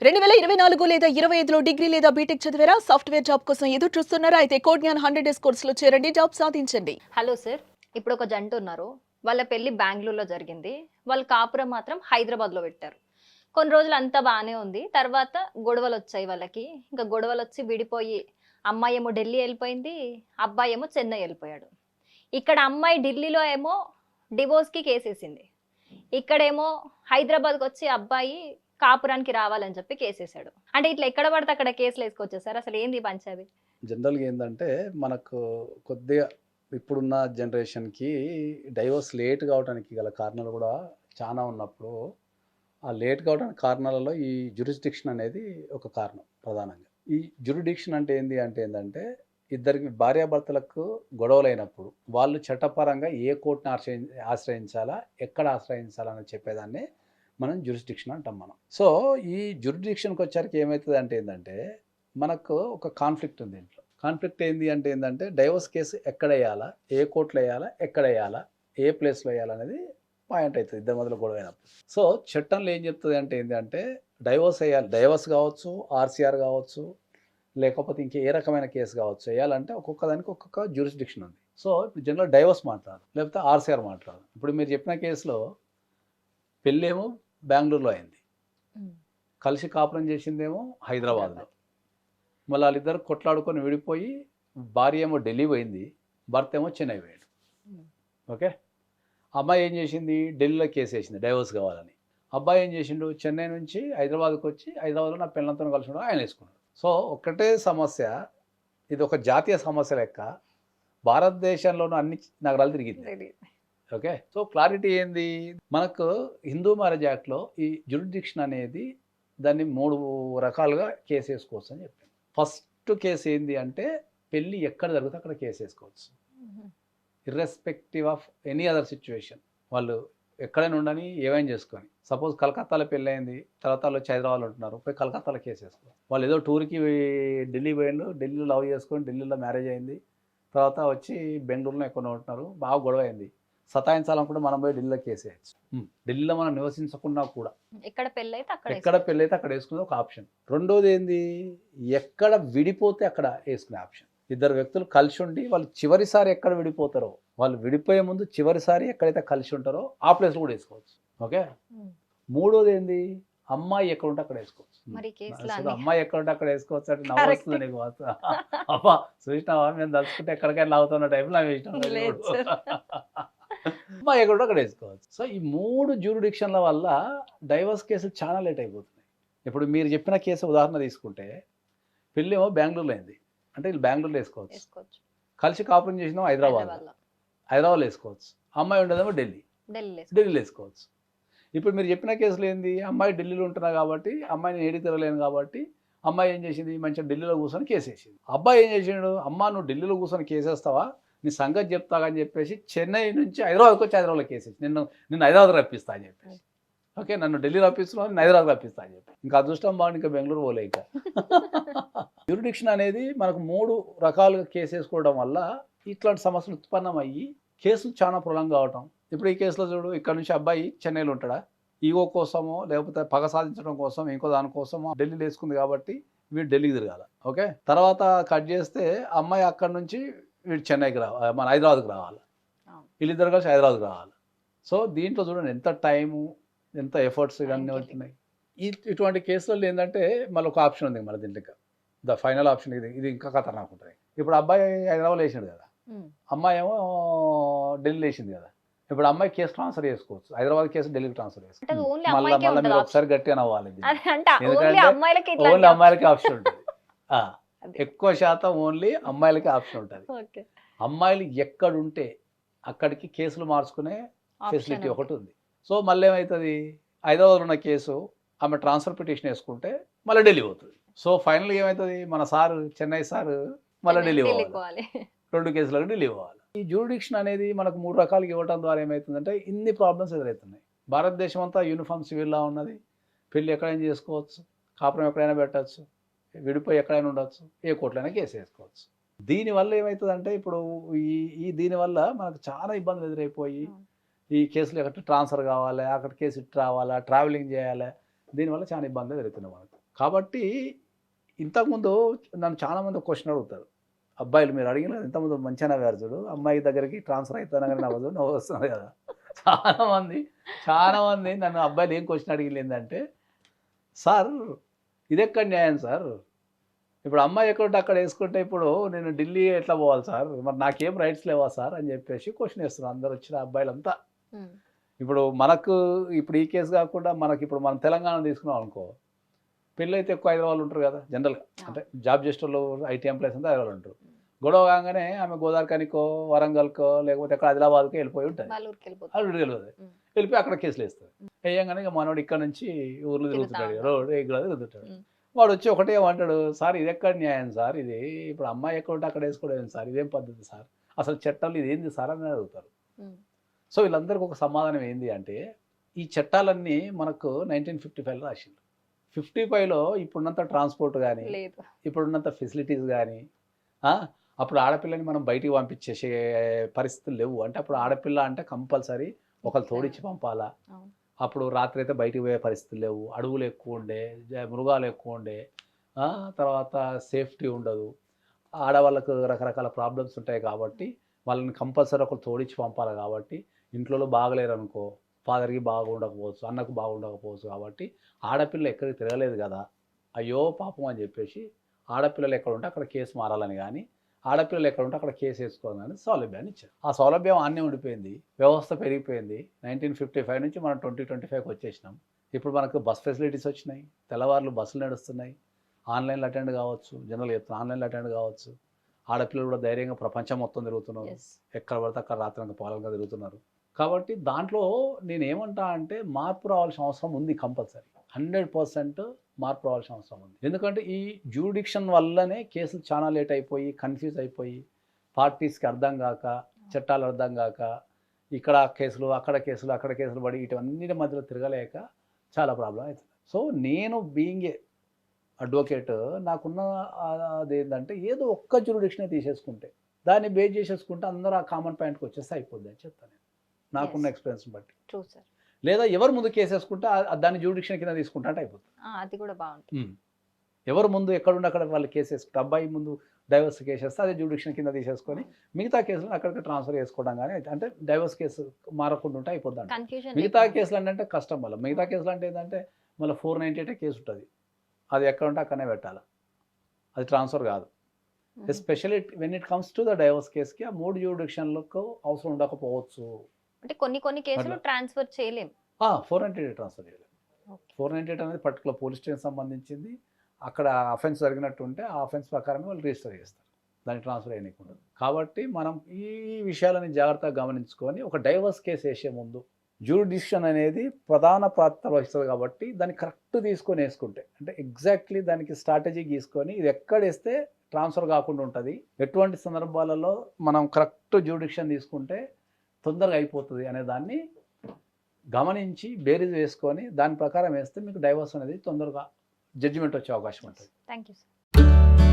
2024 లేదా 25లో డిగ్రీ లేదా బీటెక్ చదివారా? సాఫ్ట్‌వేర్ జాబ్ కోసం ఎదురు చూస్తున్నారా? అయితే కోడ్ జ్ఞాన్ 100 డేస్ కోర్సులో చేరండి. జాబ్ సాధించండి. Hello sir. ఇప్పుడు ఒక జంట ఉన్నారు. వాళ్ళ పెళ్లి బెంగుళూరులో జరిగింది. వాళ్ళ కాపురం మాత్రం హైదరాబాద్‌లో పెట్టారు. కొన్ని రోజులు అంతా బానే ఉంది. తర్వాత గొడవలొచ్చాయి వాళ్ళకి. ఇంకా గొడవలొచ్చి విడిపోయి అమ్మాయేమో ఢిల్లీ ఎళ్ళిపోయింది. అబ్బాయేమో చెన్నై ఎళ్ళిపోయాడు. ఇక్కడ అమ్మాయి ఢిల్లీలో ఏమో డివోర్స్‌కి కేసేసింది. ఇక్కడేమో హైదరాబాద్‌కొచ్చి అబ్బాయి కాపురానికి రావాలని చెప్పి కేసేసాడు. అంటే ఇట్లా ఎక్కడ పడితే అక్కడ కేసులేసుకోవచ్చా సార్? అసలు ఏంది ఈ పంచాది? జనరల్‌గా ఏందంటే, మనకు కొద్దిగా ఇప్పుడున్న జనరేషన్‌కి డైవోర్స్ లేట్ కావడానికి గల కారణాలు కూడా చానా ఉన్నప్పుడు, ఆ లేట్ కావడానికి కారణాలలో ఈ జ్యూరిస్డిక్షన్ అనేది ఒక కారణం ప్రధానంగా. ఈ జ్యూరిడిక్షన్ అంటే ఏంది అంటే ఏందంటే, ఇద్దరికి భార్యాభర్తలకు గొడవలైనప్పుడు, వాళ్ళు చట్టపరంగా ఏ కోర్ట్‌ని ఆశ్రయించాలా, ఎక్కడ ఆశ్రయించాలా అని చెప్పేదాన్ని మనం జ్యూరిస్డిక్షన్ అంటాం మనం. సో, ఈ జ్యూరిడిక్షన్‌కి వచ్చరికి ఏమైతదంటే ఏందంటే, మనకు ఒక కాన్ఫ్లిక్ట్ ఉంది ఇంట్లో. కాన్ఫ్లిక్ట్ ఏంది అంటే ఏందంటే, డైవోర్స్ కేసు ఎక్కడేయాలా, ఏ కోర్టులో వేయాలా, ఎక్కడేయాలా, ఏ ప్లేస్‌లో వేయాలనేది పాయింట్ అవుతుంది ఇద్దరి మధ్యలో గొడవ అయినప్పుడు. సో, చట్టంలో ఏం చెప్తుంది అంటే ఏంది అంటే, డైవోర్స్ వేయాలి. డైవోర్స్ కావచ్చు, ఆర్‌సీఆర్ కావచ్చు, లేకపోతే ఇంకే ఏ రకమైన కేసు కావచ్చు. వేయాలంటే ఒక్కొక్క దానికి ఒక్కొక్క జ్యూరిస్డిక్షన్ ఉంది. సో, ఇప్పుడు జనరల్ డైవోర్స్ మాట్లాడు, లేకపోతే ఆర్‌సీఆర్ మాట్లాడు. ఇప్పుడు మీరు చెప్పిన కేసులో పెళ్ళేమో బెంగుళూరులో అయింది, కలిసి కాపురం చేసిందేమో హైదరాబాద్లో. మళ్ళీ వాళ్ళిద్దరు కొట్లాడుకొని విడిపోయి, భార్య ఏమో ఢిల్లీ పోయింది, భర్త ఏమో చెన్నై పోయాడు. ఓకే, అమ్మాయి ఏం చేసింది, ఢిల్లీలో కేసు వేసింది డైవోర్స్ కావాలని. అబ్బాయి ఏం చేసిండు, చెన్నై నుంచి హైదరాబాద్కి వచ్చి హైదరాబాద్లో నా పిల్లలతో కలిసి ఉండడం ఆయన వేసుకున్నాడు. సో ఒకటే సమస్య, ఇది ఒక జాతీయ సమస్య లెక్క భారతదేశంలోనూ అన్ని నగరాలు తిరిగింది. ఓకే, సో క్లారిటీ ఏంది, మనకు హిందూ మ్యారేజ్ యాక్ట్లో ఈ జ్యూరిడిక్షన్ అనేది దాన్ని 3 రకాలుగా కేసు వేసుకోవచ్చు అని చెప్పింది. ఫస్ట్ కేసు ఏంది అంటే, పెళ్ళి ఎక్కడ జరిగితే అక్కడ కేసు వేసుకోవచ్చు, irrespective of any other situation. వాళ్ళు ఎక్కడైనా ఉండని, ఏమైనా చేసుకొని. సపోజ్ కలకత్తాలో పెళ్ళి అయింది, తర్వాత వాళ్ళు వచ్చి హైదరాబాద్లో ఉంటున్నారు, పోయి కలకత్తాలో కేసు వేసుకోవాలి. వాళ్ళు ఏదో టూర్కి ఢిల్లీ పోయిండు, ఢిల్లీలో లవ్ చేసుకొని ఢిల్లీలో మ్యారేజ్ అయింది, తర్వాత వచ్చి బెంగళూరులో ఎక్కడ ఉంటున్నారు, బాగా గొడవ అయింది, సతాయించాలనుకుంటే మనం పోయి ఢిల్లీలో కేసు వేయచ్చు. ఢిల్లీలో మనం నివసించకుండా కూడా ఎక్కడ పెళ్ళైతే అక్కడ వేసుకునే ఒక ఆప్షన్. రెండోది ఏంది, ఎక్కడ విడిపోతే అక్కడ వేసుకునే ఆప్షన్. ఇద్దరు వ్యక్తులు కలిసి ఉండి వాళ్ళు చివరిసారి ఎక్కడ విడిపోతారో, వాళ్ళు విడిపోయే ముందు చివరిసారి ఎక్కడైతే కలిసి ఉంటారో ఆ ప్లేస్లో కూడా వేసుకోవచ్చు. ఓకే, మూడోది ఏంది, అమ్మాయి ఎక్కడ ఉంటే అక్కడ వేసుకోవచ్చు. అమ్మాయి ఎక్కడ ఉంటే అక్కడ వేసుకోవచ్చు అంటే నవ్వు వస్తుంది నీకు. అబ్బా చూసినావా, మేము తలుచుకుంటే ఎక్కడికైనా అవుతున్న టైంలో అవి ఇష్టం. అమ్మాయి ఎక్కడ ఉంటే అక్కడ వేసుకోవచ్చు. సో ఈ 3 జ్యూరిడిక్షన్ల వల్ల డైవర్స్ కేసులు చాలా లేట్ అయిపోతున్నాయి. ఇప్పుడు మీరు చెప్పిన కేసు ఉదాహరణ తీసుకుంటే, పెళ్ళేమో బెంగళూరులో అయింది అంటే వీళ్ళు బెంగళూరులో వేసుకోవచ్చు, కలిసి కాపురం చేసినాం హైదరాబాద్లో వేసుకోవచ్చు. అమ్మాయి ఉండదేమో ఢిల్లీలో వేసుకోవచ్చు. ఇప్పుడు మీరు చెప్పిన కేసులు ఏంది, అమ్మాయి ఢిల్లీలో ఉంటున్నా కాబట్టి అమ్మాయిని ఏడి తిరగలేను కాబట్టి అమ్మాయి ఏం చేసింది, మంచిగా ఢిల్లీలో కూర్చొని కేసు వేసింది. అబ్బాయి ఏం చేసిండు, అమ్మ నువ్వు ఢిల్లీలో కూర్చొని కేసేస్తావా, నీ సంగతి చెప్తాగని చెప్పేసి చెన్నై నుంచి హైదరాబాద్కి వచ్చి హైదరాబాద్లో కేసేసి నిన్ను హైదరాబాద్ రప్పిస్తా అని చెప్పేసి. ఓకే, నన్ను ఢిల్లీ రప్పిస్తున్నావు, నేను హైదరాబాద్ రప్పిస్తా అని చెప్పి. ఇంకా అదృష్టం బాగుంది, ఇంకా బెంగళూరు పోలే. ఇంకా జ్యూరిడిక్షన్ అనేది మనకు 3 రకాలుగా కేసు వేసుకోవడం వల్ల ఇట్లాంటి సమస్యలు ఉత్పన్నమయ్యి కేసులు చాలా ప్రొలాంగ్ కావటం. ఇప్పుడు ఈ కేసులో చూడు, ఇక్కడ నుంచి అబ్బాయి చెన్నైలో ఉంటాడా, ఈగో కోసమో లేకపోతే పగ సాధించడం కోసం ఇంకో దానికోసమో ఢిల్లీలో వేసుకుంది కాబట్టి వీడు ఢిల్లీకి తిరగాల. ఓకే, తర్వాత కట్ చేస్తే అమ్మాయి అక్కడ నుంచి వీడు చెన్నైకి రావాలి, మన హైదరాబాద్కి రావాలి, వీళ్ళిద్దరు కలిసి హైదరాబాద్కి రావాలి. సో దీంట్లో చూడండి ఎంత టైము, ఎంత ఎఫర్ట్స్ ఇవన్నీ అవుతున్నాయి. ఇటువంటి కేసులలో ఏంటంటే మళ్ళీ ఒక ఆప్షన్ ఉంది మన దీంట్లో, ద ఫైనల్ ఆప్షన్. ఇది ఇంకా ఖతర్నాక్ ఉంటుంది. ఇప్పుడు అబ్బాయి హైదరాబాద్లో వేసిండు కదా, అమ్మాయి ఏమో ఢిల్లీలో వేసింది కదా. ఇప్పుడు అమ్మాయి కేసు ట్రాన్స్ఫర్ చేసుకోవచ్చు, హైదరాబాద్ కేసు ఢిల్లీకి ట్రాన్స్ఫర్ చేసుకోవచ్చు. మళ్ళీ మీరు ఒకసారి గట్టిగా నవ్వాలి, ఎందుకంటే ఓన్లీ అమ్మాయిలకి ఆప్షన్ ఉంటుంది. ఎక్కువ శాతం ఓన్లీ అమ్మాయిలకి ఆప్షన్ ఉంటుంది. అమ్మాయిలు ఎక్కడుంటే అక్కడికి కేసులు మార్చుకునే ఫెసిలిటీ ఒకటి ఉంది. సో మళ్ళీ ఏమవుతుంది, హైదరాబాద్లో ఉన్న కేసు ఆమె ట్రాన్స్ఫర్ పిటిషన్ వేసుకుంటే మళ్ళీ ఢిల్లీ పోతుంది. సో ఫైనల్గా ఏమవుతుంది, మన సారు చెన్నై సారు మళ్ళీ ఢిల్లీ పోవాలి, 2 కేసులకు ఢిల్లీ పోవాలి. ఈ జ్యూరిడిక్షన్ అనేది మనకు 3 రకాలుగా ఇవ్వడం ద్వారా ఏమవుతుందంటే ఇన్ని ప్రాబ్లమ్స్ ఎదురవుతున్నాయి. భారతదేశం అంతా యూనిఫామ్ సివిల్లా ఉన్నది, పెళ్ళి ఎక్కడైనా చేసుకోవచ్చు, కాపురం ఎక్కడైనా పెట్టచ్చు, విడిపోయి ఎక్కడైనా ఉండొచ్చు, ఏ కోర్టులైనా కేసు వేసుకోవచ్చు. దీనివల్ల ఏమవుతుందంటే ఇప్పుడు దీనివల్ల మనకు చాలా ఇబ్బందులు ఎదురైపోయి, ఈ కేసులు ఎక్కడ ట్రాన్స్ఫర్ కావాలి, అక్కడ కేసు ఇటు రావాలా, ట్రావెలింగ్ చేయాలి, దీనివల్ల చాలా ఇబ్బందులు ఎదురవుతున్నాయి మనకు. కాబట్టి ఇంతకుముందు నన్ను చాలామంది క్వశ్చన్ అడుగుతారు, అబ్బాయిలు మీరు అడిగిన ఇంతకుముందు మంచిగా వేరు చూడు, అమ్మాయి దగ్గరికి ట్రాన్స్ఫర్ అవుతాను కానీ నవ్వదు నవ్వు వస్తుంది కదా. చాలామంది నన్ను అబ్బాయిలు ఏం క్వశ్చన్ అడిగింది ఏంటంటే, సార్ ఇది ఎక్కడ న్యాయం సార్, ఇప్పుడు అమ్మాయి ఎక్కడుంటే అక్కడ వేసుకుంటే ఇప్పుడు నేను ఢిల్లీ ఎట్లా పోవాలి సార్, మరి నాకేం రైట్స్ లేవా సార్ అని చెప్పేసి క్వశ్చన్ వేస్తున్నారు అందరు వచ్చిన అబ్బాయిలంతా. ఇప్పుడు మనకు ఇప్పుడు ఈ కేసు కాకుండా మనకి ఇప్పుడు మనం తెలంగాణ తీసుకున్నాం అనుకో, పెళ్ళి అయితే ఎక్కువ హైదరాబాద్ ఉంటారు కదా జనరల్గా, అంటే జాబ్ చేసే వాళ్ళు ఐటీ ఎంప్లాయీస్ అంతా హైదరాబాద్ ఉంటారు. గొడవ కాగానే ఆమె గోదావరికనికో వరంగల్కో లేకపోతే అక్కడ ఆదిలాబాద్కో వెళ్ళిపోయి ఉంటుంది, వాళ్ళు వెళ్ళిపోతుంది, వెళ్ళిపోయి అక్కడ కేసులు వేస్తుంది. వేయంగానే ఇక మనోడు ఇక్కడ నుంచి ఊర్లు తిరుగుతుంటాడు, రోడ్డు ఎక్కడ తిరుగుతుంటాడు. వాడు వచ్చి ఒకటే ఏమంటాడు, సార్ ఇది ఎక్కడ న్యాయం సార్, ఇది ఇప్పుడు అమ్మాయి ఎక్కడ ఉంటే అక్కడ వేసుకోవడం సార్, ఇదేం పద్ధతి సార్, అసలు చట్టాలు ఇది ఏంది సార్ అని అడుగుతారు. సో వీళ్ళందరికీ ఒక సమాధానం ఏంది అంటే, ఈ చట్టాలన్నీ మనకు 1955లో రాసింది. 55లో ఇప్పుడున్నంత ట్రాన్స్పోర్ట్ కానీ ఇప్పుడున్నంత ఫెసిలిటీస్ కానీ, అప్పుడు ఆడపిల్లని మనం బయటికి పంపించేసే పరిస్థితులు లేవు. అంటే అప్పుడు ఆడపిల్ల అంటే కంపల్సరీ ఒకరు తోడిచ్చి పంపాలా. అప్పుడు రాత్రి అయితే బయటికి పోయే పరిస్థితులు లేవు, అడవులు ఎక్కువ ఉండే, మృగాలు ఎక్కువ ఉండే, తర్వాత సేఫ్టీ ఉండదు, ఆడవాళ్ళకు రకరకాల ప్రాబ్లమ్స్ ఉంటాయి. కాబట్టి వాళ్ళని కంపల్సరీ ఒకరు తోడిచ్చి పంపాలి. కాబట్టి ఇంట్లో బాగలేరు అనుకో, ఫాదర్కి బాగుండకపోవచ్చు, అన్నకు బాగుండకపోవచ్చు. కాబట్టి ఆడపిల్ల ఎక్కడికి తిరగలేదు కదా, అయ్యో పాపం అని చెప్పేసి ఆడపిల్లలు ఎక్కడ ఉంటే అక్కడ కేసు మారాలని కానీ, ఆడపిల్లలు ఎక్కడ ఉంటే అక్కడ కేసు వేసుకోవాలని సౌలభ్యాన్ని ఇచ్చారు. ఆ సౌలభ్యం అన్నీ ఉండిపోయింది, వ్యవస్థ పెరిగిపోయింది. 1955 నుంచి మనం 2025కి వచ్చేసినాం. ఇప్పుడు మనకు బస్ ఫెసిలిటీస్ వచ్చినాయి, తెల్లవారులు బస్సులు నడుస్తున్నాయి, ఆన్లైన్లో అటెండ్ కావచ్చు, జనరల్ చెప్తున్నా ఆన్లైన్లో అటెండ్ కావచ్చు. ఆడపిల్లలు కూడా ధైర్యంగా ప్రపంచం మొత్తం తిరుగుతున్నారు, ఎక్కడ పడితే అక్కడ రాత్రంగా పాలనగా తిరుగుతున్నారు. కాబట్టి దాంట్లో నేను ఏమంటా అంటే మార్పు రావాల్సిన అవసరం ఉంది, కంపల్సరీ 100% మార్పు రావాల్సిన అవసరం ఉంది. ఎందుకంటే ఈ జ్యూరిడిక్షన్ వల్లనే కేసులు చాలా లేట్ అయిపోయి, కన్ఫ్యూజ్ అయిపోయి, పార్టీస్కి అర్థం కాక, చట్టాలు అర్థం కాక, ఇక్కడ కేసులు అక్కడ కేసులు అక్కడ కేసులు పడి వీటన్నిటి మధ్యలో తిరగలేక చాలా ప్రాబ్లం అవుతుంది. సో నేను బీయింగ్ ఏ అడ్వకేట్, నాకున్న అదేంటంటే ఏదో ఒక్క జ్యూరిడిక్షనే తీసేసుకుంటే, దాన్ని బేస్ చేసేసుకుంటే అందరూ ఆ కామన్ పాయింట్కి వచ్చేస్తే అయిపోద్ది అని చెప్తాను నేను, నాకున్న ఎక్స్పీరియన్స్ బట్టి. లేదా ఎవరు ముందు కేసేసుకుంటే దాన్ని జ్యూరిడిక్షన్ కింద తీసుకుంటా అంటే అయిపోతుంది. అది కూడా బాగుంటుంది. ఎవరు ముందు ఎక్కడుండి అక్కడ వాళ్ళు కేసు వేసుకుంటే, అబ్బాయి ముందు డైవర్స్ కేసు వేస్తే అదే జ్యూరిడిక్షన్ కింద తీసేసుకొని మిగతా కేసులను అక్కడికి ట్రాన్స్ఫర్ చేసుకోవడం కానీ, అంటే డైవర్స్ కేసు మారకుండా ఉంటే అయిపోద్ది. మిగతా కేసులు అంటే కష్టం. వల్ల మిగతా కేసులు అంటే ఏంటంటే మళ్ళీ 498 కేసు ఉంటుంది, అది ఎక్కడ ఉంటే అక్కడనే పెట్టాలి, అది ట్రాన్స్ఫర్ కాదు. Especially when it comes to the divorce కేసుకి ఆ 3 జ్యూరిడిక్షన్లకు అవసరం ఉండకపోవచ్చు. అంటే కొన్ని కేసులు ట్రాన్స్ఫర్ చేయలేం, 498 ట్రాన్స్ఫర్ చేయలేము. 498 అనేది పర్టికులర్ పోలీస్ స్టేషన్ సంబంధించింది, అక్కడ అఫెన్స్ జరిగినట్టు ఉంటే ఆ అఫెన్స్ ప్రకారమే వాళ్ళు రిజిస్టర్ చేస్తారు, దాన్ని ట్రాన్స్ఫర్ చేయకుండా. కాబట్టి మనం ఈ విషయాలని జాగ్రత్తగా గమనించుకొని ఒక డైవర్స్ కేసు వేసే ముందు జ్యూరిడిక్షన్ అనేది ప్రధాన పాత్ర వహిస్తుంది. కాబట్టి దాన్ని కరెక్ట్ తీసుకొని వేసుకుంటే, అంటే ఎగ్జాక్ట్లీ దానికి స్ట్రాటజీ గీసుకొని ఇది ఎక్కడ వేస్తే ట్రాన్స్ఫర్ కాకుండా ఉంటుంది, ఎటువంటి సందర్భాలలో మనం కరెక్ట్ జ్యూరిడిక్షన్ తీసుకుంటే తొందరగా అయిపోతుంది అనే దాన్ని గమనించి బేరీజ్ వేసుకొని దాని ప్రకారం వేస్తే మీకు డైవర్స్ అనేది తొందరగా జడ్జిమెంట్ వచ్చే అవకాశం ఉంటుంది. Thank you sir.